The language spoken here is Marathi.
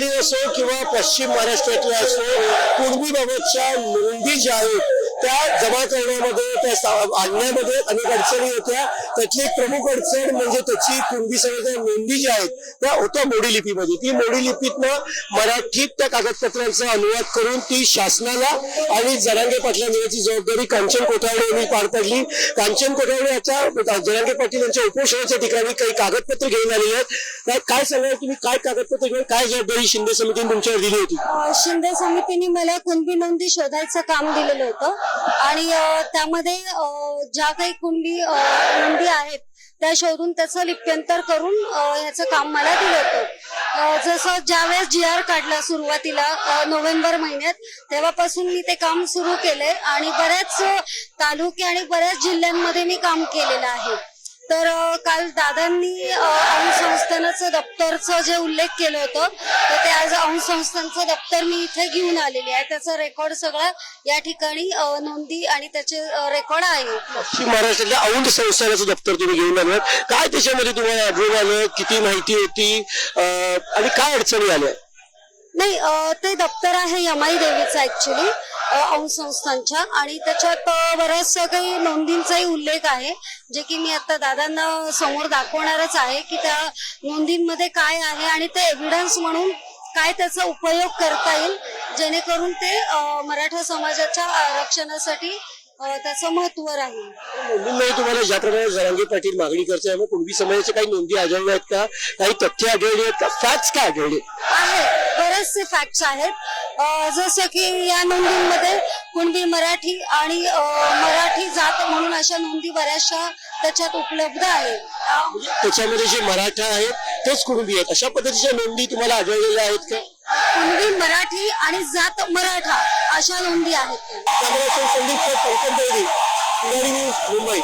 कोकणी असो किंवा पश्चिम महाराष्ट्रातल्या असो, कुणबी बाबतच्या नोंदी ज्या आहेत त्या जमा करण्यामध्ये, त्या आणण्यामध्ये अनेक अडचणी होत्या. त्यातली एक प्रमुख अडचण म्हणजे त्याची कुणबी समाजाच्या नोंदी ज्या आहेत त्या होत्या मोडी लिपीमध्ये. ती मोडी लिपीतनं मराठीत त्या कागदपत्रांचा अनुवाद करून ती शासनाला आणि जरांगे पाटलांना देण्याची जबाबदारी कांचन कोठावडे यांनी पार पाडली. कांचन कोठावडे आता जरांगे पाटील यांच्या उपोषणाच्या ठिकाणी काही कागदपत्र घेऊन आलेले आहेत. काय सांगाल तुम्ही, काय कागदपत्र घेऊन काय जबाबदारी शिंदे समितीने तुमच्यावर दिली होती? शिंदे समितीने मला कुणबी नोंदी शोधायचं काम दिलेलं होतं आणि त्यामध्ये ज्या काही कुणबी नोंदी आहेत त्या शोधून त्याचं लिप्यंतर करून ह्याचं काम मला दिलं होतं. जसं ज्यावेळेस GR काढला सुरुवातीला नोव्हेंबर महिन्यात, तेव्हापासून मी ते काम सुरू केले आणि बऱ्याच तालुके आणि बऱ्याच जिल्ह्यांमध्ये मी काम केलेलं आहे. तर काल दादांनी अंश संस्थानाचं दप्तरचं जे उल्लेख केलं होतं तर ते आज अंश संस्थानचं दप्तर मी इथे घेऊन आलेली आहे. त्याचा रेकॉर्ड सगळा या ठिकाणी नोंदी आणि त्याचे रेकॉर्ड आहे. पश्चिम महाराष्ट्रातल्या औंध संस्थानाचं दप्तर तुम्ही घेऊन आलं, काय त्याच्यामध्ये तुम्हाला आढळून आलं, किती माहिती होती आणि काय अडचणी आल्या? नाही, ते दप्तर आहे यमाई देवीचं ऍक्च्युली अंश संस्थांच्या, आणि त्याच्यात बऱ्याचशा काही नोंदींचाही उल्लेख आहे जे की मी आता दादांना समोर दाखवणारच आहे की त्या नोंदींमध्ये काय आहे आणि ते एव्हिडन्स म्हणून काय त्याचा उपयोग करता येईल जेणेकरून ते मराठा समाजाच्या आरक्षणासाठी त्याचं महत्व राहील. नोंदींमध्ये तुम्हाला ज्याप्रमाणे जरांगे पाटील मागणी करते त्यामुळे कुणबी समाजाच्या काही नोंदी आढळल्या आहेत का, काही तथ्य आढळली आहेत का, फॅक्ट्स काय आढळले आहेत? बरेचसे फॅक्ट्स आहेत. जसं की या नोंदींमध्ये कुणबी मराठी आणि मराठी जात म्हणून अशा नोंदी बऱ्याचशा त्याच्यात उपलब्ध आहेत. त्याच्यामध्ये जे मराठा आहेत तेच कुणबी आहेत अशा पद्धतीच्या नोंदी तुम्हाला आढळलेल्या आहेत का? कुणबी मराठी आणि जात मराठा अशा नोंदी आहेत. संदीप मुंबई.